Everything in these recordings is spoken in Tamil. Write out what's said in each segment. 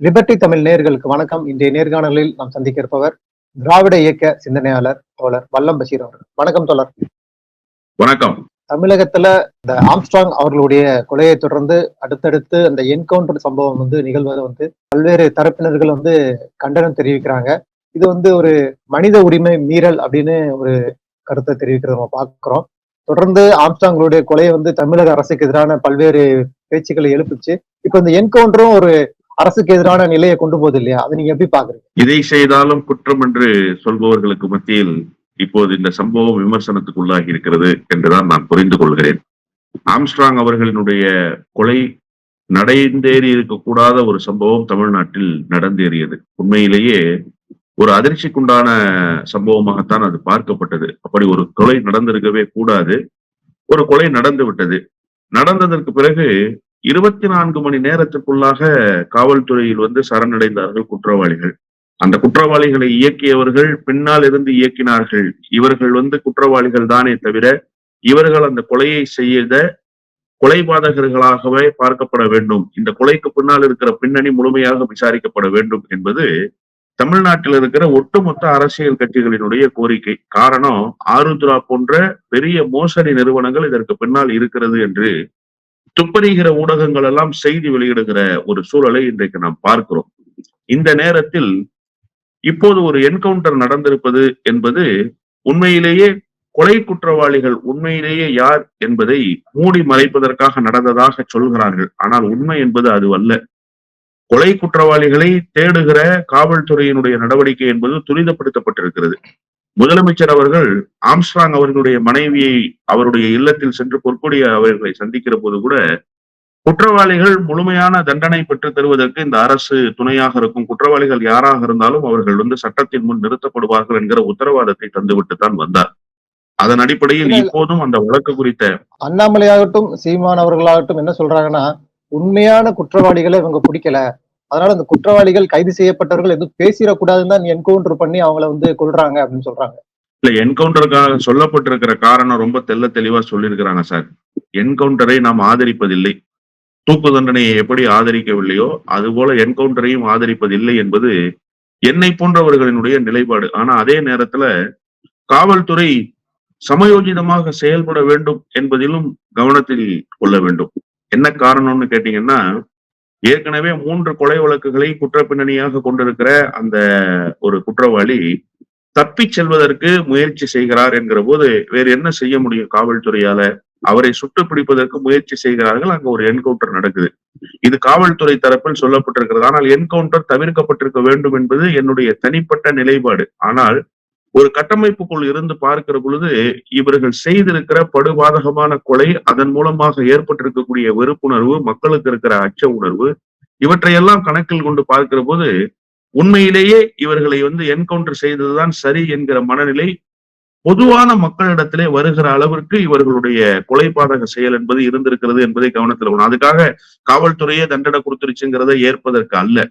லிபர்டி தமிழ் நேயர்களுக்கு வணக்கம். இன்றைய நேர்காணலில் நாம் சந்திக்க இருப்பவர் திராவிட இயக்க சிந்தனையாளர் தோழர் வல்லம் பஷீர் அவர்கள். வணக்கம் தோழர். வணக்கம். தமிழகத்துல இந்த ஆம்ஸ்ட்ராங் அவர்களுடைய கொலையை தொடர்ந்து அடுத்தடுத்து அந்த என்கவுண்டர் சம்பவம் நிகழ்வதை பல்வேறு தரப்பினர்கள் கண்டனம் தெரிவிக்கிறாங்க. இது ஒரு மனித உரிமை மீறல் அப்படின்னு ஒரு கருத்தை தெரிவிக்கிறத நம்ம பார்க்கிறோம். தொடர்ந்து ஆம்ஸ்ட்ராங்களுடைய கொலையை தமிழக அரசுக்கு எதிரான பல்வேறு பேச்சுக்களை எழுப்பிச்சு இப்ப இந்த என்கவுண்டரும் ஒரு அரசுக்கு எதிரான நிலையை கொண்டு போகுது இல்லையா? அதை நீங்க எப்படி பாக்குறீங்க? இதை செய்தாலும் குற்றம் என்று சொல்பவர்களுக்கு மத்தியில் இப்போது இந்த சம்பவம் விமர்சனத்துக்கு உள்ளாகி இருக்கிறது என்றுதான் நான் புரிந்து கொள்கிறேன். ஆம்ஸ்ட்ராங் அவர்களினுடைய கொலை நடந்தேறி இருக்கக்கூடாத ஒரு சம்பவம் தமிழ்நாட்டில் நடந்தேறியது. உண்மையிலேயே ஒரு அதிர்ச்சிக்குண்டான சம்பவமாகத்தான் அது பார்க்கப்பட்டது. அப்படி ஒரு கொலை நடந்திருக்கவே கூடாது. ஒரு கொலை நடந்து விட்டது. நடந்ததற்கு பிறகு 24 மணி நேரத்துக்குள்ளாக காவல்துறையில் சரணடைந்தார்கள் குற்றவாளிகள். அந்த குற்றவாளிகளை இயக்கியவர்கள் பின்னால் இருந்து இயக்கினார்கள். இவர்கள் குற்றவாளிகள் தானே தவிர இவர்கள் அந்த கொலையை செய்த கொலைபாதகர்களாகவே பார்க்கப்பட வேண்டும். இந்த கொலைக்கு பின்னால் இருக்கிற பின்னணி முழுமையாக விசாரிக்கப்பட வேண்டும் என்பது தமிழ்நாட்டில் இருக்கிற ஒட்டுமொத்த அரசியல் கட்சிகளினுடைய கோரிக்கை. காரணம், ஆருத்ரா போன்ற பெரிய மோசடி நிறுவனங்கள் இதற்கு பின்னால் இருக்கிறது என்று துப்பறிகிற ஊடகங்கள் எல்லாம் செய்தி வெளியிடுகிற ஒரு சூழலை இன்றைக்கு நாம் பார்க்கிறோம். இந்த நேரத்தில் இப்போது ஒரு என்கவுண்டர் நடந்திருப்பது என்பது உண்மையிலேயே கொலை குற்றவாளிகள் உண்மையிலேயே யார் என்பதை மூடி மறைப்பதற்காக நடந்ததாக சொல்கிறார்கள். ஆனால் உண்மை என்பது அது அல்ல. கொலை குற்றவாளிகளை தேடுகிற காவல்துறையினுடைய நடவடிக்கை என்பது துரிதப்படுத்தப்பட்டிருக்கிறது. முதலமைச்சர் அவர்கள் ஆம்ஸ்ட்ராங் அவர்களுடைய மனைவியை அவருடைய இல்லத்தில் சென்று பொற்கொடி அவர்களை சந்திக்கிற போது கூட குற்றவாளிகள் முழுமையான தண்டனை பெற்று தருவதற்கு இந்த அரசு துணையாக இருக்கும். குற்றவாளிகள் யாராக இருந்தாலும் அவர்கள் சட்டத்தின் முன் நிறுத்தப்படுவார்கள் என்கிற உத்தரவாதத்தை தந்துவிட்டு தான் வந்தார். அதன் அடிப்படையில் இப்போதும் அந்த வழக்கு குறித்த அண்ணாமலையாகட்டும் சீமான் அவர்களாகட்டும் என்ன சொல்றாங்கன்னா, உண்மையான குற்றவாளிகளை இவங்க பிடிக்கல, அதனால அந்த குற்றவாளிகள் கைது செய்யப்பட்டவர்கள் எதுவும் பேசிடக்கூடாதுன்னு தான் என்கவுண்டர் பண்ணி அவங்கள கொல்றாங்க அப்படின்னு சொல்றாங்க. இல்ல, என்கவுண்டருக்காக சொல்லப்பட்டிருக்கிற காரணம் ரொம்ப தெளிவா சொல்லியிருக்கிறாங்க சார். என்கவுண்டரை நாம் ஆதரிப்பதில்லை. தூக்கு தண்டனையை எப்படி ஆதரிக்கவில்லையோ அதுபோல என்கவுண்டரையும் ஆதரிப்பதில்லை என்பது என்னை போன்றவர்களினுடைய நிலைப்பாடு. ஆனா அதே நேரத்துல காவல்துறை சமயோஜிதமாக செயல்பட வேண்டும் என்பதிலும் கவனத்தில் கொள்ள வேண்டும். என்ன காரணம்னு கேட்டீங்கன்னா, ஏற்கனவே 3 கொலை வழக்குகளை குற்றப்பின்னணியாக கொண்டிருக்கிற அந்த ஒரு குற்றவாளி தப்பி செல்வதற்கு முயற்சி செய்கிறார் என்கிற போது வேறு என்ன செய்ய முடியும் காவல்துறையால? அவரை சுட்டு பிடிப்பதற்கு முயற்சி செய்கிறார்கள். அங்க ஒரு என்கவுண்டர் நடக்குது. இது காவல்துறை தரப்பில் சொல்லப்பட்டிருக்கிறது. ஆனால் என்கவுண்டர் தவிர்க்கப்பட்டிருக்க வேண்டும் என்பது என்னுடைய தனிப்பட்ட நிலைப்பாடு. ஆனால் ஒரு கட்டமைப்புக்குள் இருந்து பார்க்கிற பொழுது இவர்கள் செய்திருக்கிற படுபாதகமான கொலை, அதன் மூலமாக ஏற்பட்டிருக்கக்கூடிய வெறுப்புணர்வு, மக்களுக்கு இருக்கிற அச்ச உணர்வு, இவற்றையெல்லாம் கணக்கில் கொண்டு பார்க்கிற போது உண்மையிலேயே இவர்களை என்கவுண்டர் செய்ததுதான் சரி என்கிற மனநிலை பொதுவான மக்களிடத்திலே வருகிற அளவிற்கு இவர்களுடைய கொலைபாதக செயல் என்பது இருந்திருக்கிறது என்பதை கவனத்தில் கொள்ளணும். அதுக்காக காவல்துறையே தண்டனை கொடுத்துருச்சுங்கிறத ஏற்பதற்கு அல்ல.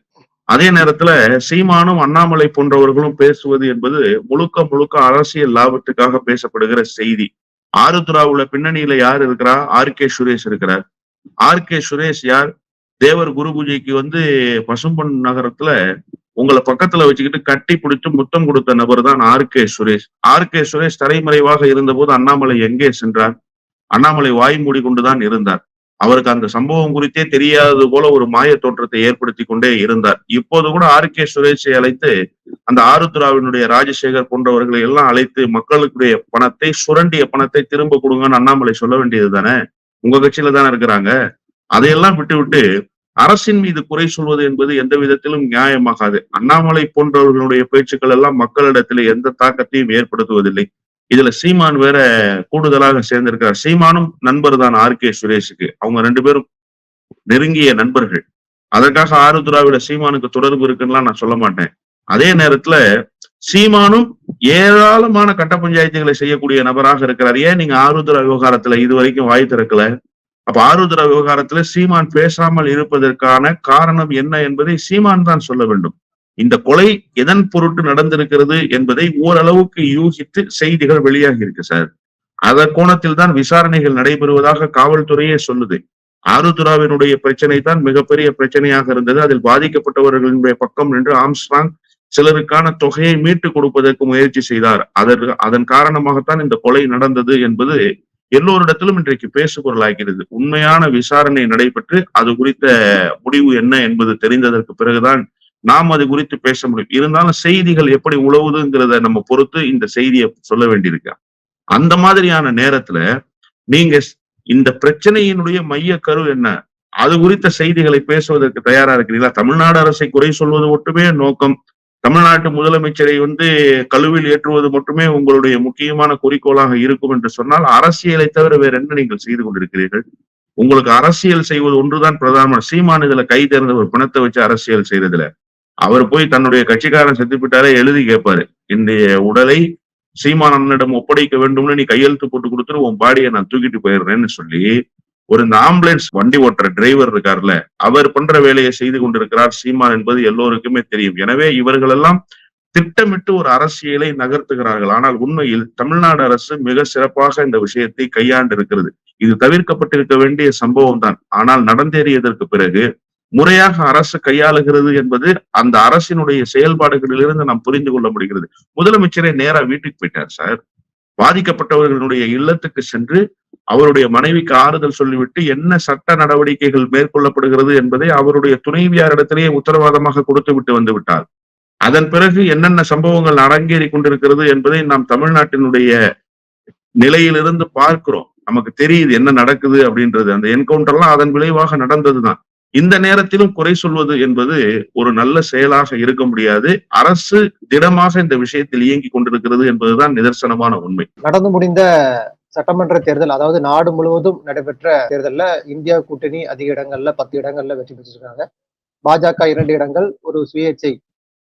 அதே நேரத்துல சீமானும் அண்ணாமலை போன்றவர்களும் பேசுவது என்பது முழுக்க அரசியல் லாபத்துக்காக பேசப்படுகிற செய்தி. ஆருத்ராவுல பின்னணியில யார் இருக்கிறா? R.K. சுரேஷ் இருக்கிறார். R.K. சுரேஷ் யார்? தேவர் குரு பூஜைக்கு பசும்பொன் நகரத்துல உங்களை பக்கத்துல வச்சுக்கிட்டு கட்டி பிடிச்சு முத்தம் கொடுத்த நபர் தான் R.K. சுரேஷ். R.K. சுரேஷ் தலைமறைவாக இருந்த போது அண்ணாமலை எங்கே சென்றார்? அண்ணாமலை வாய் மூடிக்கொண்டுதான் இருந்தார். அவருக்கு அந்த சம்பவம் குறித்தே தெரியாதது போல ஒரு மாய தோற்றத்தை ஏற்படுத்தி கொண்டே இருந்தார். இப்போது கூட R.K. சுரேஷை அழைத்து அந்த ஆருத்ராவினுடைய ராஜசேகர் போன்றவர்களை எல்லாம் அழைத்து மக்களுடைய பணத்தை, சுரண்டிய பணத்தை திரும்ப கொடுங்கன்னு அண்ணாமலை சொல்ல வேண்டியது தானே? உங்க கட்சியில தானே இருக்கிறாங்க. அதையெல்லாம் விட்டு அரசின் மீது குறை சொல்வது என்பது எந்த விதத்திலும் நியாயமாகாது. அண்ணாமலை போன்றவர்களுடைய பேச்சுக்கள் எல்லாம் மக்களிடத்திலே எந்த தாக்கத்தையும் ஏற்படுத்துவதில்லை. இதுல சீமான் வேற கூடுதலாக சேர்ந்திருக்கிறார். சீமானும் நண்பர் தான் R.K. சுரேஷுக்கு. அவங்க 2 பேரும் நெருங்கிய நண்பர்கள். அதற்காக ஆருத்ராவிட சீமானுக்கு தொடர்பு இருக்குன்னு நான் சொல்ல மாட்டேன். அதே நேரத்துல சீமானும் ஏராளமான கட்ட பஞ்சாயத்துகளை செய்யக்கூடிய நபராக இருக்கிறார். ஏன் நீங்க ஆருத்ரா விவகாரத்துல இதுவரைக்கும் வாய் திறக்கல? அப்ப ஆருத்ரா விவகாரத்துல சீமான் பேசாமல் இருப்பதற்கான காரணம் என்ன என்பதை சீமான் தான் சொல்ல வேண்டும். இந்த கொலை எதன் பொருட்டு நடந்திருக்கிறது என்பதை ஓரளவுக்கு யூகித்து செய்திகள் வெளியாகி இருக்கு சார். அதன் கோணத்தில் தான் விசாரணைகள் நடைபெறுவதாக காவல்துறையே சொல்லுது. ஆருத்ராவினுடைய பிரச்சனை தான் மிகப்பெரிய பிரச்சனையாக இருந்தது. அதில் பாதிக்கப்பட்டவர்களுடைய பக்கம் நின்று ஆம்ஸ்ட்ராங் சிலருக்கான தொகையை மீட்டு கொடுப்பதற்கு முயற்சி செய்தார். அதன் காரணமாகத்தான் இந்த கொலை நடந்தது என்பது எல்லோரிடத்திலும் இன்றைக்கு பேசுபொருளாகிறது. உண்மையான விசாரணை நடைபெற்று அது குறித்த முடிவு என்ன என்பது தெரிந்ததற்கு பிறகுதான் நாம் அது குறித்து பேச முடியும். இருந்தாலும் செய்திகள் எப்படி உழவுதுங்கிறத நம்ம பொறுத்து இந்த செய்தியை சொல்ல வேண்டியிருக்கு. அந்த மாதிரியான நேரத்துல நீங்க இந்த பிரச்சனையினுடைய மைய கரு என்ன, அது குறித்த செய்திகளை பேசுவதற்கு தயாரா இருக்கிறீங்களா? தமிழ்நாடு அரசை குறை சொல்வது மட்டுமே நோக்கம், தமிழ்நாட்டு முதலமைச்சரை கழுவில் ஏற்றுவது மட்டுமே உங்களுடைய முக்கியமான குறிக்கோளாக இருக்கும் என்று சொன்னால் அரசியலை தவிர வேற என்ன நீங்கள் செய்து கொண்டிருக்கிறீர்கள்? உங்களுக்கு அரசியல் செய்வது ஒன்றுதான் பிரதான. சீமான் இதுல கை தேர்ந்த ஒரு பணத்தை வச்சு அரசியல் செய்யறதுல அவர் போய் தன்னுடைய கட்சிக்காரன் செத்துப்பிட்டாலே எழுதி கேட்பாரு, இன்றைய உடலை சீமான் அண்ணனிடம் ஒப்படைக்க வேண்டும்னு நீ கையெழுத்து போட்டு கொடுத்துட்டு உன் பாடியை நான் தூக்கிட்டு போயிடுறேன்னு சொல்லி ஒரு இந்த ஆம்புலன்ஸ் வண்டி ஓட்டுற டிரைவர் இருக்கார்ல, அவர் பண்ற வேலையை செய்து கொண்டிருக்கிறார் சீமான் என்பது எல்லோருக்குமே தெரியும். எனவே இவர்கள் எல்லாம் திட்டமிட்டு ஒரு அரசியலை நகர்த்துகிறார்கள். ஆனால் உண்மையில் தமிழ்நாடு அரசு மிக சிறப்பாக இந்த விஷயத்தை கையாண்டு இருக்கிறது. இது தவிர்க்கப்பட்டிருக்க வேண்டிய சம்பவம் தான். ஆனால் நடந்தேறியதற்கு பிறகு முறையாக அரசு கையாளுகிறது என்பது அந்த அரசினுடைய செயல்பாடுகளிலிருந்து நாம் புரிந்து கொள்ள முடிகிறது. முதலமைச்சரே நேரா வீட்டுக்கு போயிட்டார் சார். பாதிக்கப்பட்டவர்களுடைய இல்லத்துக்கு சென்று அவருடைய மனைவிக்கு ஆறுதல் சொல்லிவிட்டு என்ன சட்ட நடவடிக்கைகள் மேற்கொள்ளப்படுகிறது என்பதை அவருடைய துணைவியாரிடத்திலேயே உத்தரவாதமாக கொடுத்து விட்டு வந்து விட்டார். அதன் பிறகு என்னென்ன சம்பவங்கள் அரங்கேறி கொண்டிருக்கிறது என்பதை நாம் தமிழ்நாட்டினுடைய நிலையிலிருந்து பார்க்கிறோம். நமக்கு தெரியுது என்ன நடக்குது அப்படின்றது. அந்த என்கவுண்டர்லாம் அதன் விளைவாக நடந்ததுதான். இந்த நேரத்திலும் குறை சொல்வது என்பது ஒரு நல்ல செயலாக இருக்க முடியாது. அரசு திடமாக இந்த விஷயத்தில் இயங்கி கொண்டிருக்கிறது என்பதுதான் நிதர்சனமான உண்மை. நடந்து முடிந்த சட்டமன்ற தேர்தல், அதாவது நாடு முழுவதும் நடைபெற்ற தேர்தல்ல இந்தியா கூட்டணி அதிக இடங்கள்ல 10 இடங்கள்ல வெற்றி பெற்றிருக்காங்க. பாஜக 2 இடங்கள், ஒரு சுயேட்சை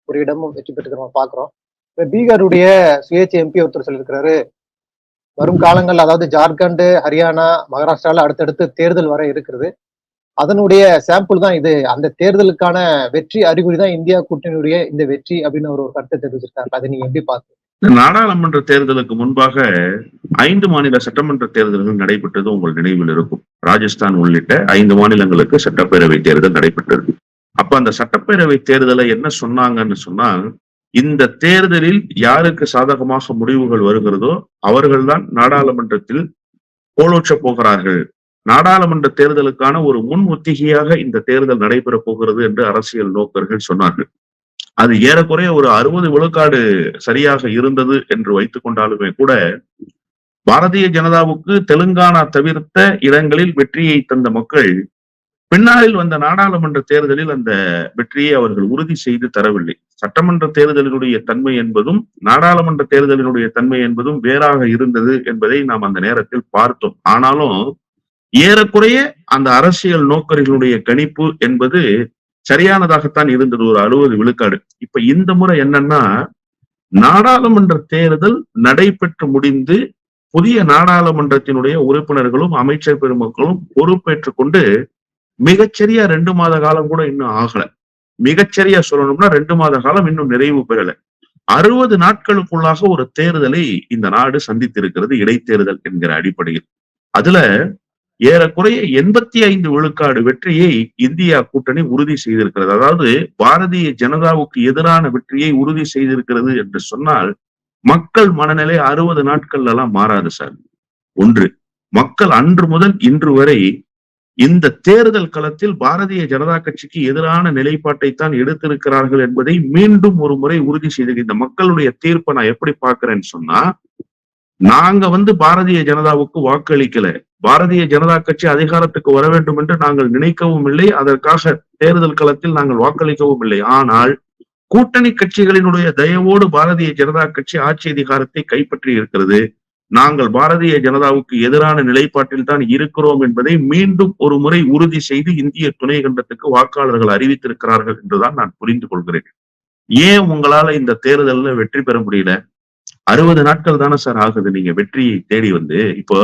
ஒரு இடமும் வெற்றி பெற்றிருக்கிறோம் பாக்குறோம். பீகாருடைய சுயேட்சை எம்பி ஒருத்தர் சொல்லியிருக்கிறாரு, வரும் காலங்கள் அதாவது ஜார்க்கண்ட், ஹரியானா, மகாராஷ்டிரால அடுத்தடுத்து தேர்தல் வர இருக்கிறது, அதனுடைய சாம்பிள் தான் இது, அந்த தேர்தலுக்கான வெற்றி அறிகுறி தான் இந்தியா கூட்டணியுடைய இந்த வெற்றி அப்படின்னு ஒரு கருத்தை தெரிவிச்சிருக்காரு. அதை நீங்க எப்படி பாக்குறீங்க? நாடாளுமன்ற தேர்தலுக்கு முன்பாக 5 மாநில சட்டமன்ற தேர்தல்கள் நடைபெற்றது உங்கள் நினைவில் இருக்கும். ராஜஸ்தான் உள்ளிட்ட 5 மாநிலங்களுக்கு சட்டப்பேரவை தேர்தல் நடைபெற்றது. அப்ப அந்த சட்டப்பேரவை தேர்தலை என்ன சொன்னாங்கன்னு சொன்னா, இந்த தேர்தலில் யாருக்கு சாதகமாக முடிவுகள் வருகிறதோ அவர்கள்தான் நாடாளுமன்றத்தில் கோலோச்ச போகிறார்கள். நாடாளுமன்ற தேர்தலுக்கான ஒரு முன் ஒத்திகையாக இந்த தேர்தல் நடைபெறப் போகிறது என்று அரசியல் நோக்கர்கள் சொன்னார்கள். அது ஏறக்குறைய ஒரு 60 விழுக்காடு சரியாக இருந்தது என்று வைத்துக் கொண்டாலுமே கூட பாரதிய ஜனதாவுக்கு தெலுங்கானா தவிர்த்த இடங்களில் வெற்றியை தந்த மக்கள் பின்னாளில் வந்த நாடாளுமன்ற தேர்தலில் அந்த வெற்றியை அவர்கள் உறுதி செய்து தரவில்லை. சட்டமன்ற தேர்தலினுடைய தன்மை என்பதும் நாடாளுமன்ற தேர்தலினுடைய தன்மை என்பதும் வேறாக இருந்தது என்பதை நாம் அந்த நேரத்தில் பார்த்தோம். ஆனாலும் ஏறக்குறைய அந்த அரசியல் நோக்கர்களுடைய கணிப்பு என்பது சரியானதாகத்தான் இருந்தது, ஒரு 60 விழுக்காடு. இப்ப இந்த முறை என்னன்னா, நாடாளுமன்ற தேர்தல் நடைபெற்று முடிந்து புதிய நாடாளுமன்றத்தினுடைய உறுப்பினர்களும் அமைச்சர் பெருமக்களும் பொறுப்பேற்றுக் கொண்டு மிகச்சரியா 2 மாத காலம் கூட இன்னும் ஆகல. மிகச்சரியா சொல்லணும்னா 2 மாத காலம் இன்னும் நிறைவு பெறல. 60 நாட்களுக்குள்ளாக ஒரு தேர்தலை இந்த நாடு சந்தித்திருக்கிறது, இடைத்தேர்தல் என்கிற அடிப்படையில். அதுல ஏறக்குறைய 85 விழுக்காடு வெற்றியை இந்தியா கூட்டணி உறுதி செய்திருக்கிறது. அதாவது பாரதிய ஜனதாவுக்கு எதிரான வெற்றியை உறுதி செய்திருக்கிறது என்று சொன்னால் மக்கள் மனநிலை 60 நாட்கள்ல எல்லாம் மாறாது சார். ஒன்று, மக்கள் அன்று முதல் இன்று வரை இந்த தேர்தல் களத்தில் பாரதிய ஜனதா கட்சிக்கு எதிரான நிலைப்பாட்டை தான் எடுத்திருக்கிறார்கள் என்பதை மீண்டும் ஒரு முறை உறுதி செய்து, இந்த மக்களுடைய தீர்ப்பை நான் எப்படி பார்க்கிறேன்னு சொன்னா, நாங்க பாரதிய ஜனதாவுக்கு வாக்களிக்கல, பாரதிய ஜனதா கட்சி அதிகாரத்துக்கு வர வேண்டும் என்று நாங்கள் நினைக்கவும் இல்லை, அதற்காக தேர்தல் களத்தில் நாங்கள் வாக்களிக்கவும் இல்லை. ஆனால் கூட்டணி கட்சிகளினுடைய தயவோடு பாரதிய ஜனதா கட்சி ஆட்சி அதிகாரத்தை கைப்பற்றி இருக்கிறது. நாங்கள் பாரதிய ஜனதாவுக்கு எதிரான நிலைப்பாட்டில் தான் இருக்கிறோம் என்பதை மீண்டும் ஒரு முறை உறுதி செய்து இந்திய துணை கண்டத்துக்கு வாக்காளர்கள் அறிவித்திருக்கிறார்கள் என்றுதான் நான் புரிந்து கொள்கிறேன். ஏன் உங்களால இந்த தேர்தல்ல வெற்றி பெற முடியல? 60 நாட்கள் தானே சார் ஆகுது நீங்க வெற்றியை தேடி இப்போ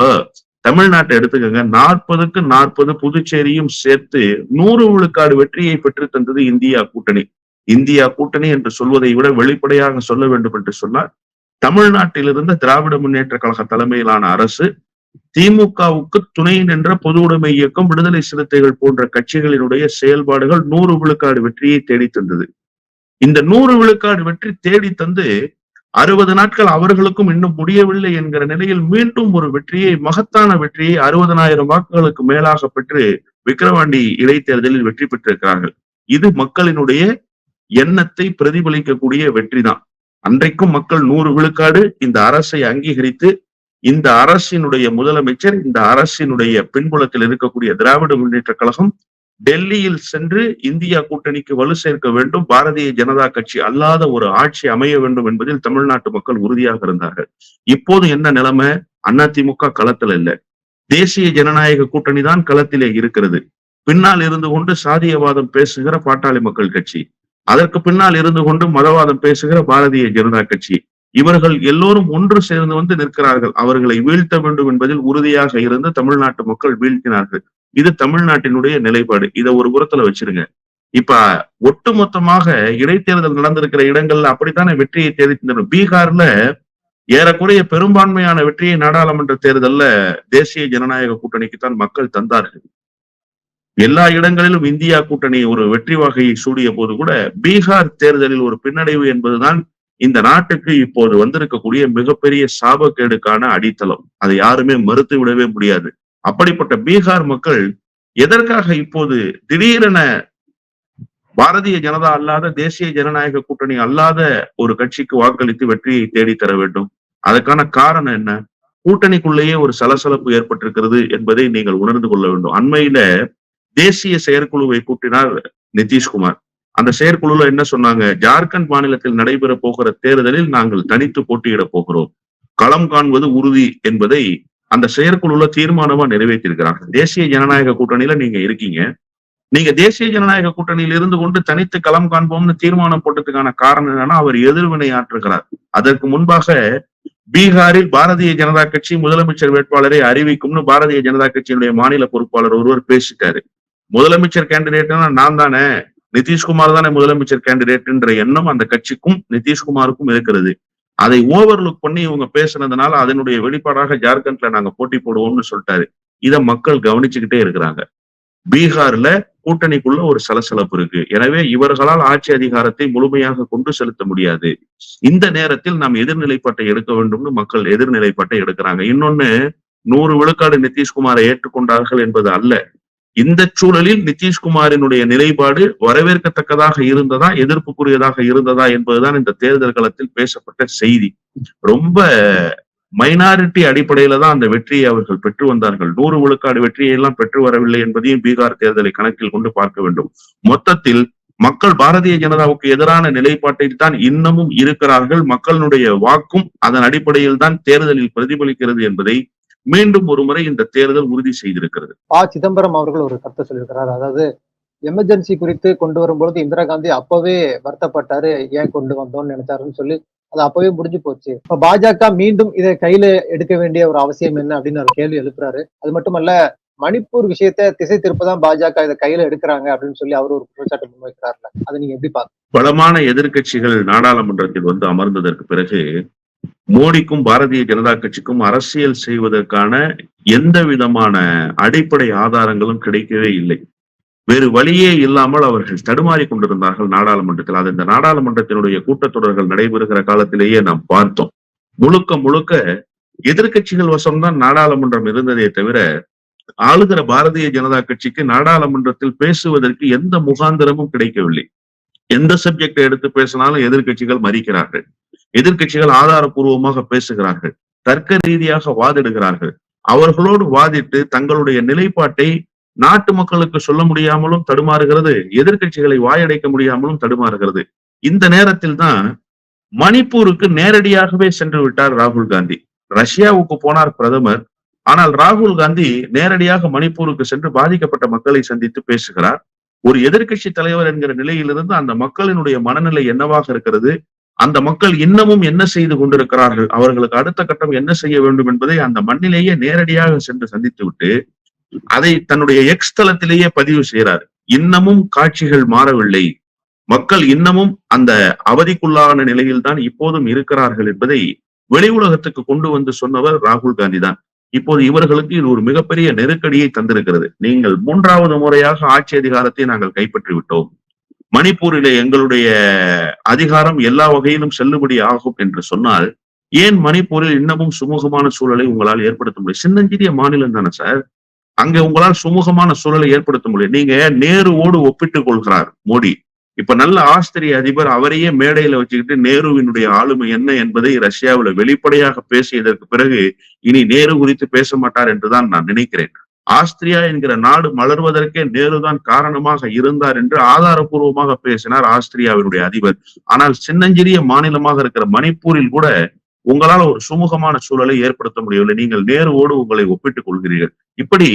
தமிழ்நாட்டை எடுத்துக்கங்க, 40க்கு 40 புதுச்சேரியும் சேர்த்து 100 விழுக்காடு வெற்றியை பெற்று தந்தது இந்தியா கூட்டணி. இந்தியா கூட்டணி என்று சொல்வதை விட வெளிப்படையாக சொல்ல வேண்டும் என்று சொன்னால், தமிழ்நாட்டிலிருந்த திராவிட முன்னேற்ற கழக தலைமையிலான அரசு திமுகவுக்கு துணை நின்ற பொது உடைமை இயக்கம், விடுதலை சிறுத்தைகள் போன்ற கட்சிகளினுடைய செயல்பாடுகள் 100 விழுக்காடு வெற்றியை தேடி தந்தது. இந்த 100 விழுக்காடு வெற்றி தேடி தந்து 60 நாட்கள் அவர்களுக்கும் இன்னும் முடியவில்லை என்கிற நிலையில் மீண்டும் ஒரு வெற்றியை, மகத்தான வெற்றியை 60,000 வாக்குகளுக்கு மேலாக பெற்று விக்கிரவாண்டி இடைத்தேர்தலில் வெற்றி பெற்றிருக்கிறார்கள். இது மக்களினுடைய எண்ணத்தை பிரதிபலிக்கக்கூடிய வெற்றிதான். அன்றைக்கும் மக்கள் 100 விழுக்காடு இந்த அரசை அங்கீகரித்து, இந்த அரசினுடைய முதலமைச்சர், இந்த அரசினுடைய பின்புலத்தில் இருக்கக்கூடிய திராவிட முன்னேற்ற கழகம் டெல்லியில் சென்று இந்தியா கூட்டணிக்கு வலு சேர்க்க வேண்டும், பாரதிய ஜனதா கட்சி அல்லாத ஒரு ஆட்சி அமைய வேண்டும் என்பதில் தமிழ்நாட்டு மக்கள் உறுதியாக இருந்தார்கள். இப்போது என்ன நிலைமை? அதிமுக களத்துல இல்ல, தேசிய ஜனநாயக கூட்டணி தான் களத்திலே இருக்கிறது. பின்னால் இருந்து கொண்டு சாதியவாதம் பேசுகிற பாட்டாளி மக்கள் கட்சி, அதற்கு பின்னால் இருந்து கொண்டு மதவாதம் பேசுகிற பாரதிய ஜனதா கட்சி, இவர்கள் எல்லோரும் ஒன்று சேர்ந்து வந்து நிற்கிறார்கள். அவர்களை வீழ்த்த வேண்டும் என்பதில் உறுதியாக இருந்து தமிழ்நாட்டு மக்கள் வீழ்த்தினார்கள். இது தமிழ்நாட்டினுடைய நிலைப்பாடு. இதை ஒரு புறத்துல வச்சிருங்க. இப்ப ஒட்டுமொத்தமாக இடைத்தேர்தல் நடந்திருக்கிற இடங்கள்ல அப்படித்தானே வெற்றியை தேடி தந்தனர். பீகார்ல ஏறக்குறைய பெரும்பான்மையான வெற்றியை நாடாளுமன்ற தேர்தல்ல தேசிய ஜனநாயக கூட்டணிக்குத்தான் மக்கள் தந்தார்கள். எல்லா இடங்களிலும் இந்தியா கூட்டணி ஒரு வெற்றி வகையை சூடிய போது கூட பீகார் தேர்தலில் ஒரு பின்னடைவு என்பதுதான் இந்த நாட்டுக்கு இப்போது வந்திருக்கக்கூடிய மிகப்பெரிய சாபக்கேடுக்கான அடித்தளம். அதை யாருமே மறுத்து விடவே முடியாது. அப்படிப்பட்ட பீகார் மக்கள் எதற்காக இப்போது திடீரென பாரதிய ஜனதா அல்லாத, தேசிய ஜனநாயக கூட்டணி அல்லாத ஒரு கட்சிக்கு வாக்களித்து வெற்றியை தேடி தர வேண்டும்? அதற்கான காரணம் என்ன? கூட்டணிக்குள்ளேயே ஒரு சலசலப்பு ஏற்பட்டிருக்கிறது என்பதை நீங்கள் உணர்ந்து கொள்ள வேண்டும். அண்மையில தேசிய செயற்குழுவை கூட்டினார் நிதிஷ்குமார். அந்த செயற்குழுல என்ன சொன்னாங்க? ஜார்க்கண்ட் மாநிலத்தில் நடைபெற போகிற தேர்தலில் நாங்கள் தனித்து போட்டியிட போகிறோம், களம் காண்பது உறுதி என்பதை அந்த செயற்குழுல தீர்மானமா நிறைவேற்றியிருக்கிறாங்க. தேசிய ஜனநாயக கூட்டணியில நீங்க இருக்கீங்க, நீங்க தேசிய ஜனநாயக கூட்டணியில் இருந்து கொண்டு தனித்து களம் காண்போம்னு தீர்மானம் போட்டதுக்கான காரணம் என்னன்னா, அவர் எதிர்வினை ஆற்றுகிறார். அதற்கு முன்பாக பீகாரில் பாரதிய ஜனதா கட்சி முதலமைச்சர் வேட்பாளரை அறிவிக்கும்னு பாரதிய ஜனதா கட்சியினுடைய மாநில பொறுப்பாளர் ஒருவர் பேசிட்டாரு. முதலமைச்சர் கேண்டிடேட்னா நான் தானே, நிதிஷ்குமார் தானே முதலமைச்சர் கேண்டிடேட்ன்ற எண்ணம் அந்த கட்சிக்கும் நிதிஷ்குமாருக்கும் இருக்கிறது. அதை ஓவர்லுக் பண்ணி இவங்க பேசுனதுனால அதனுடைய வெளிப்பாடாக ஜார்க்கண்ட்ல நாங்க போட்டி போடுவோம்னு சொல்லிட்டாரு. இத மக்கள் கவனிச்சுக்கிட்டே இருக்கிறாங்க. பீகார்ல கூட்டணிக்குள்ள ஒரு சலசலப்பு இருக்கு. எனவே இவர்களால் ஆட்சி அதிகாரத்தை முழுமையாக கொண்டு செலுத்த முடியாது. இந்த நேரத்தில் நாம் எதிர்நிலைப்பாட்டை எடுக்க வேண்டும்னு மக்கள் எதிர்நிலைப்பாட்டை எடுக்கிறாங்க. இன்னொன்னு, 100 விழுக்காடு நிதிஷ்குமாரை ஏற்றுக்கொண்டார்கள் என்பது அல்ல. இந்த சூழலில் நிதிஷ்குமாரினுடைய நிலைப்பாடு வரவேற்கத்தக்கதாக இருந்ததா, எதிர்ப்புக்குரியதாக இருந்ததா என்பதுதான் இந்த தேர்தல் களத்தில் பேசப்பட்ட செய்தி. ரொம்ப மைனாரிட்டி அடிப்படையில தான் அந்த வெற்றியை அவர்கள் பெற்று வந்தார்கள். 100 விழுக்காடு வெற்றியை எல்லாம் பெற்று வரவில்லை என்பதையும் பீகார் தேர்தலை கணக்கில் கொண்டு பார்க்க வேண்டும். மொத்தத்தில் மக்கள் பாரதிய ஜனதாவுக்கு எதிரான நிலைப்பாட்டில் தான் இன்னமும் இருக்கிறார்கள். மக்களுடைய வாக்கும் அதன் அடிப்படையில் தான் தேர்தலில் பிரதிபலிக்கிறது என்பதை மீண்டும் ஒரு முறை இந்த தேர்தல் உறுதி செய்திருக்கிறது. சிதம்பரம் அவர்கள் ஒரு கருத்தை சொல்லியிருக்கிறார். அதாவது எமர்ஜென்சி குறித்து கொண்டு வரும்பொழுது இந்திரா காந்தி அப்பவே வருத்தப்பட்டாரு, ஏன் கொண்டு வந்தோம்னு நினைச்சாருன்னு சொல்லி அது அப்பவே முடிஞ்சு போச்சு. இப்ப பாஜக மீண்டும் இதை கையில எடுக்க வேண்டிய ஒரு அவசியம் என்ன அப்படின்னு ஒரு கேள்வி எழுப்புறாரு. அது மட்டுமல்ல, மணிப்பூர் விஷயத்தை திசை திருப்பதான் பாஜக இதை கையில எடுக்கிறாங்க அப்படின்னு சொல்லி அவர் ஒரு குற்றச்சாட்டு முன்வைக்கிறாருல, அதை நீங்க எப்படி பாக்க? பலமான எதிர்கட்சிகள் நாடாளுமன்றத்தில் வந்து அமர்ந்ததற்கு பிறகு மோடிக்கும் பாரதிய ஜனதா கட்சிக்கும் அரசியல் செய்வதற்கான எந்த விதமான அடிப்படை ஆதாரங்களும் கிடைக்கவே இல்லை. வேறு வழியே இல்லாமல் அவர்கள் தடுமாறி கொண்டிருந்தார்கள் நாடாளுமன்றத்தில். அது இந்த நாடாளுமன்றத்தினுடைய கூட்டத்தொடர்கள் நடைபெறுகிற காலத்திலேயே நாம் பார்த்தோம். முழுக்க முழுக்க எதிர்கட்சிகள் வசம்தான் நாடாளுமன்றம் இருந்ததே தவிர ஆளுகிற பாரதிய ஜனதா கட்சிக்கு நாடாளுமன்றத்தில் பேசுவதற்கு எந்த முகாந்திரமும் கிடைக்கவில்லை. எந்த சப்ஜெக்டை எடுத்து பேசினாலும் எதிர்கட்சிகள் மறிக்கிறார்கள், எதிர்கட்சிகள் ஆதாரபூர்வமாக பேசுகிறார்கள், தர்க்க ரீதியாக வாதிடுகிறார்கள். அவர்களோடு வாதிட்டு தங்களுடைய நிலைப்பாட்டை நாட்டு மக்களுக்கு சொல்ல முடியாமலும் தடுமாறுகிறது, எதிர்கட்சிகளை வாயடைக்க முடியாமலும் தடுமாறுகிறது. இந்த நேரத்தில் தான் மணிப்பூருக்கு நேரடியாகவே சென்று விட்டார் ராகுல் காந்தி. ரஷ்யாவுக்கு போனார் பிரதமர், ஆனால் ராகுல் காந்தி நேரடியாக மணிப்பூருக்கு சென்று பாதிக்கப்பட்ட மக்களை சந்தித்து பேசுகிறார். ஒரு எதிர்கட்சி தலைவர் என்கிற நிலையிலிருந்து அந்த மக்களினுடைய மனநிலை என்னவாக இருக்கிறது, அந்த மக்கள் இன்னமும் என்ன செய்து கொண்டிருக்கிறார்கள், அவர்களுக்கு அடுத்த கட்டம் என்ன செய்ய வேண்டும் என்பதை அந்த மண்ணிலேயே நேரடியாக சென்று சந்தித்து விட்டு அதை தன்னுடைய எக்ஸ் தளத்திலேயே பதிவு செய்கிறார். இன்னமும் காட்சிகள் மாறவில்லை, மக்கள் இன்னமும் அந்த அவதிக்குள்ளான நிலையில் தான் இப்போதும் இருக்கிறார்கள் என்பதை வெளி உலகத்துக்கு கொண்டு வந்து சொன்னவர் ராகுல் காந்தி தான். இப்போது இவர்களுக்கு இது ஒரு மிகப்பெரிய நெருக்கடியை தந்திருக்கிறது. நீங்கள் 3வது முறையாக ஆட்சி அதிகாரத்தை நாங்கள் கைப்பற்றி விட்டோம். மணிப்பூரிலே எங்களுடைய அதிகாரம் எல்லா வகையிலும் செல்லுபடி ஆகும் என்று சொன்னால், ஏன் மணிப்பூரில் இன்னமும் சுமூகமான சூழலை உங்களால் ஏற்படுத்த முடியும்? சின்னஞ்சிறிய மாநிலம் தானே சார். அங்க உங்களால் சுமூகமான சூழலை ஏற்படுத்த முடியும். நீங்க நேருவோடு ஒப்பிட்டுக் கொள்கிறார் மோடி. இப்ப நல்ல ஆஸ்திரிய அதிபர் அவரையே மேடையில வச்சுக்கிட்டு நேருவினுடைய ஆளுமை என்ன என்பதை ரஷ்யாவுல வெளிப்படையாக பேசியதற்கு பிறகு இனி நேரு குறித்து பேச மாட்டார் என்றுதான் நான் நினைக்கிறேன். ஆஸ்திரியா என்கிற நாடு மலர்வதற்கே நேருதான் காரணமாக இருந்தார் என்று ஆதாரபூர்வமாக பேசினார் ஆஸ்திரியாவினுடைய அதிபர். ஆனால் சின்னஞ்சிறிய மாநிலமாக இருக்கிற மணிப்பூரில் கூட உங்களால் ஒரு சுமூகமான சூழலை ஏற்படுத்த முடியவில்லை. நீங்கள் நேருவோடு உங்களை ஒப்பிட்டுக் கொள்கிறீர்கள். இப்படி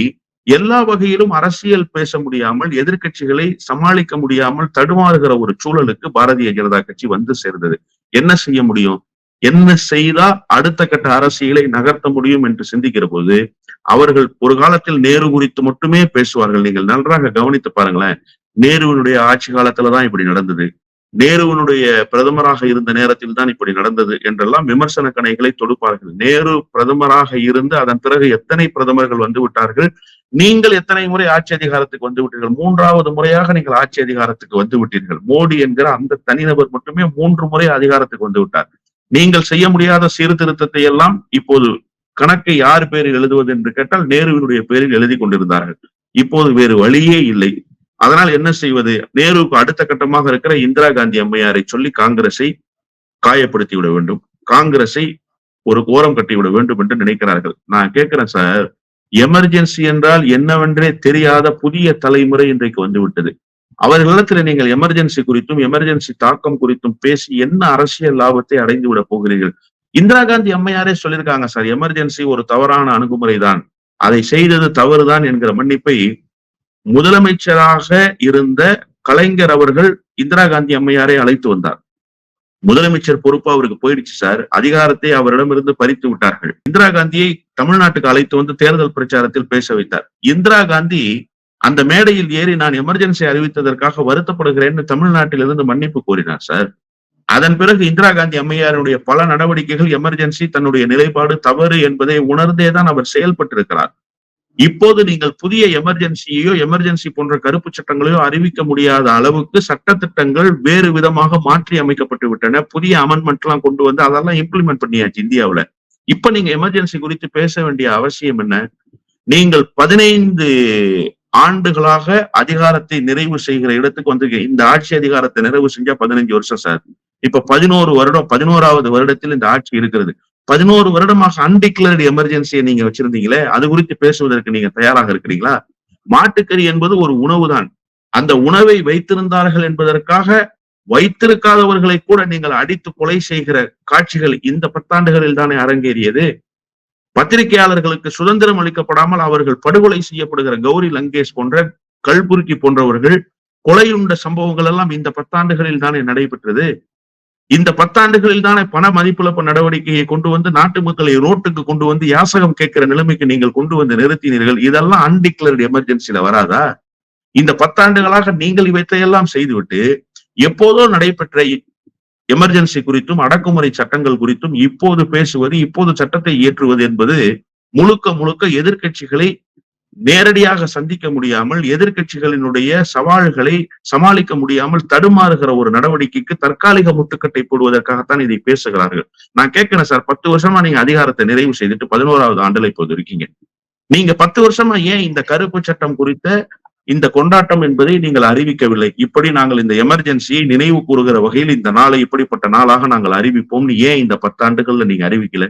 எல்லா வகையிலும் அரசியல் பேச முடியாமல், எதிர்க்கட்சிகளை சமாளிக்க முடியாமல் தடுமாறுகிற ஒரு சூழலுக்கு பாரதிய ஜனதா கட்சி வந்து சேர்ந்தது. என்ன செய்ய முடியும்? என்ன செய்தா அடுத்த கட்ட அரசியலை நகர்த்த முடியும் என்று சிந்திக்கிற போது அவர்கள் ஒரு காலத்தில் நேரு குறித்து மட்டுமே பேசுவார்கள். நீங்கள் நன்றாக கவனித்து பாருங்களேன். நேருவினுடைய ஆட்சி காலத்துலதான் இப்படி நடந்தது, நேருவினுடைய பிரதமராக இருந்த நேரத்தில் தான் இப்படி நடந்தது என்றெல்லாம் விமர்சன கணைகளை தொடுப்பார்கள். நேரு பிரதமராக இருந்து அதன் பிறகு எத்தனை பிரதமர்கள் வந்து விட்டார்கள், நீங்கள் எத்தனை முறை ஆட்சி அதிகாரத்துக்கு வந்து விட்டீர்கள், 3வது முறையாக நீங்கள் ஆட்சி அதிகாரத்துக்கு வந்து விட்டீர்கள். மோடி என்கிற அந்த தனிநபர் மட்டுமே 3 முறை அதிகாரத்துக்கு வந்து விட்டார். நீங்கள் செய்ய முடியாத சீர்திருத்தத்தை எல்லாம் இப்போது கணக்கை யார் பேரில் எழுதுவது என்று கேட்டால் நேருவினுடைய பேரில் எழுதி கொண்டிருந்தார்கள். இப்போது வேறு வழியே இல்லை. அதனால் என்ன செய்வது? நேருவுக்கு அடுத்த கட்டமாக இருக்கிற இந்திரா காந்தி அம்மையாரை சொல்லி காங்கிரஸை காயப்படுத்தி விட வேண்டும், காங்கிரஸை ஒரு ஓரம் கட்டிவிட வேண்டும் என்று நினைக்கிறார்கள். நான் கேட்கிறேன் சார், எமர்ஜென்சி என்றால் என்னவென்றே தெரியாத புதிய தலைமுறை இன்றைக்கு வந்துவிட்டது. அவர்களிடத்தில் நீங்கள் எமர்ஜென்சி குறித்தும் எமர்ஜென்சி தாக்கம் குறித்தும் பேசி என்ன அரசியல் லாபத்தை அடைந்து விட போகிறீர்கள்? இந்திரா காந்தி அம்மையாரே சொல்லியிருக்காங்க சார், எமர்ஜென்சி ஒரு தவறான அணுகுமுறை தான், அதை செய்தது தவறுதான் என்கிற மன்னிப்பை முதலமைச்சராக இருந்த கலைஞர் அவர்கள் இந்திரா காந்தி அம்மையாரை அழைத்து வந்தார். முதலமைச்சர் பொறுப்பு அவருக்கு போயிடுச்சு சார், அதிகாரத்தை அவரிடமிருந்து பறித்து விட்டார்கள். இந்திரா காந்தியை தமிழ்நாட்டுக்கு அழைத்து வந்து தேர்தல் பிரச்சாரத்தில் பேச வைத்தார். இந்திரா காந்தி அந்த மேடையில் ஏறி நான் எமர்ஜென்சி அறிவித்ததற்காக வருத்தப்படுகிறேன்னு தமிழ்நாட்டிலிருந்து மன்னிப்பு கோரினார் சார். அதன் பிறகு இந்திரா காந்தி அம்மையாருடைய பல நடவடிக்கைகள் எமர்ஜென்சி தன்னுடைய நிலைப்பாடு தவறு என்பதை உணர்ந்தேதான் அவர் செயல்பட்டிருக்கிறார். இப்போது நீங்கள் புதிய எமர்ஜென்சியையோ எமர்ஜென்சி போன்ற கருப்பு சட்டங்களையோ அறிவிக்க முடியாத அளவுக்கு சட்டத்திட்டங்கள் வேறு விதமாக மாற்றி அமைக்கப்பட்டு விட்டன. புதிய அமெண்ட்மெண்ட் எல்லாம் கொண்டு வந்து அதெல்லாம் இம்ப்ளிமெண்ட் பண்ணியாச்சு இந்தியாவுல. இப்ப நீங்க எமர்ஜென்சி குறித்து பேச வேண்டிய அவசியம் என்ன? நீங்கள் 15 ஆண்டுகளாக அதிகாரத்தை நிறைவு செய்கிற இடத்துக்கு வந்து இந்த ஆட்சி அதிகாரத்தை நிறைவு செஞ்சா 15 வருஷம் சார். இப்ப 11 வருடம், 11வது வருடத்தில் இந்த ஆட்சி இருக்கிறது. 11 வருடமாக அன்டிக்ளேர்டு எமர்ஜென்சியை நீங்க வச்சிருந்தீங்களே, அது குறித்து பேசுவதற்கு நீங்க தயாராக இருக்கிறீங்களா? மாட்டுக்கறி என்பது ஒரு உணவு தான். அந்த உணவை வைத்திருந்தார்கள் என்பதற்காக வைத்திருக்காதவர்களை கூட நீங்கள் அடித்து கொலை செய்கிற காட்சிகள் இந்த 10 ஆண்டுகளில் தானே அரங்கேறியது. பத்திரிகையாளர்களுக்கு சுதந்திரம் அளிக்கப்படாமல் அவர்கள் படுகொலை செய்யப்படுகிற கௌரி லங்கேஷ் போன்ற கல்புர்கி போன்றவர்கள் கொலையுண்ட சம்பவங்கள் எல்லாம் இந்த 10 ஆண்டுகளில் தானே நடைபெற்றது. இந்த 10 ஆண்டுகளில் தானே பண மதிப்பிழப்பு நடவடிக்கையை கொண்டு வந்து நாட்டு மக்களை ரோட்டுக்கு கொண்டு வந்து யாசகம் கேட்கிற நிலைமைக்கு நீங்கள் கொண்டு வந்து நிறுத்தினீர்கள். இதெல்லாம் அன்டிக்ளேர்டு எமர்ஜென்சில வராதா? இந்த 10 ஆண்டுகளாக நீங்கள் இவற்றையெல்லாம் செய்துவிட்டு எப்போதோ நடைபெற்ற எமர்ஜென்சி குறித்தும் அடக்குமுறை சட்டங்கள் குறித்தும் இப்போது பேசுவது, இப்போது சட்டத்தை இயற்றுவது என்பது முழுக்க முழுக்க எதிர்க்கட்சிகளை நேரடியாக சந்திக்க முடியாமல், எதிர்க்கட்சிகளினுடைய சவால்களை சமாளிக்க முடியாமல் தடுமாறுகிற ஒரு நடவடிக்கைக்கு தற்காலிக முட்டுக்கட்டை போடுவதற்காகத்தான் இதை பேசுகிறார்கள். நான் கேட்கிறேன் சார், 10 வருஷமா நீங்க அதிகாரத்தை நிறைவு செய்துட்டு 11வது ஆண்டுல இப்போது இருக்கீங்க. நீங்க 10 வருஷமா ஏன் இந்த கருப்பு சட்டம் குறித்த இந்த கொண்டாட்டம் என்பதை நீங்கள் அறிவிக்கவில்லை? இப்படி நாங்கள் இந்த எமர்ஜென்சியை நினைவு கூறுகிற வகையில் இந்த நாளை இப்படிப்பட்ட நாளாக நாங்கள் அறிவிப்போம்னு ஏன் இந்த 10 ஆண்டுகள்ல நீங்க அறிவிக்கல?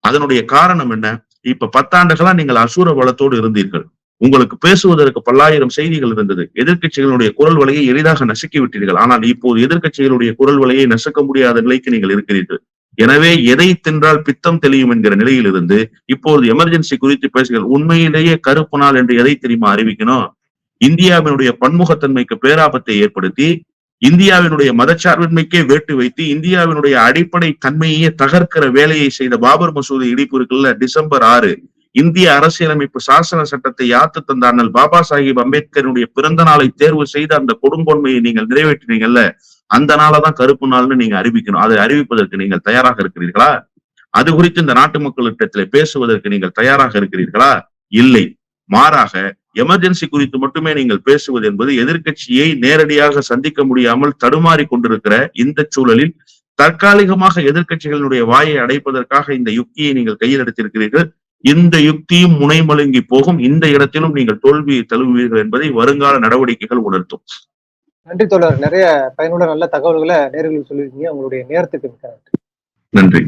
அதனுடைய காரணம் என்ன? இப்ப 10 ஆண்டுகளா நீங்கள் அசூர பலத்தோடு இருந்தீர்கள். உங்களுக்கு பேசுவதற்கு பல்லாயிரம் செய்திகள் இருந்தது. எதிர்க்கட்சிகளுடைய குரல் வலையை எளிதாக நசுக்கி விட்டீர்கள். ஆனால் இப்போது எதிர்க்கட்சிகளுடைய குரல் வலையை நசுக்க முடியாத நிலைக்கு நீங்கள் இருக்கிறீர்கள். எனவே எதை தின்றால் பித்தம் தெளியும் என்கிற நிலையில் இருந்து இப்போது எமர்ஜென்சி குறித்து பேசுங்கள். உண்மையிலேயே கருப்பு நாள் என்று எதை தெரியுமா அறிவிக்கணும்? இந்தியாவினுடைய பன்முகத்தன்மைக்கு பேராபத்தை ஏற்படுத்தி, இந்தியாவினுடைய மதச்சார்பின்மைக்கே வேட்டு வைத்து, இந்தியாவினுடைய அடிப்படை தன்மையே தகர்க்கிற வேலையை செய்த பாபர் மசூதி இடிப்பு இருக்குல்ல, டிசம்பர் 6 இந்திய அரசியலமைப்பு சாசன சட்டத்தை யாத்து தந்த அண்ணல் பாபா சாஹிப் அம்பேத்கருடைய பிறந்த நாளை தேர்வு செய்து அந்த கொடுங்கோன்மையை நீங்கள் நிறைவேற்றினீங்கல்ல, அந்த நாளதான் கருப்பு நாள்னு நீங்க அறிவிக்கணும். அதை அறிவிப்பதற்கு நீங்கள் தயாராக இருக்கிறீர்களா? அது குறித்து இந்த நாட்டு மக்களிடத்தில் பேசுவதற்கு நீங்கள் தயாராக இருக்கிறீர்களா? இல்லை. மாறாக எமர்ஜென்சி குறித்து மட்டுமே நீங்கள் பேசுவது என்பது எதிர்க்கட்சியை நேரடியாக சந்திக்க முடியாமல் தடுமாறி கொண்டிருக்கிற இந்த சூழலில் தற்காலிகமாக எதிர்க்கட்சிகளுடைய வாயை அடைப்பதற்காக இந்த யுக்தியை நீங்கள் கையில் எடுத்திருக்கிறீர்கள். இந்த யுக்தியும் முனைமழுங்கி போகும். இந்த இடத்திலும் நீங்கள் தோல்வியை தழுவுவீர்கள் என்பதை வருங்கால நடவடிக்கைகள் உணர்த்தும். நன்றி தோழர். நிறைய பயனுள்ள நல்ல தகவல்களை நேயர்களுக்கு சொல்லியிருக்கீங்க. உங்களுடைய நேரத்துக்கு மிக்க நன்றி. நன்றி.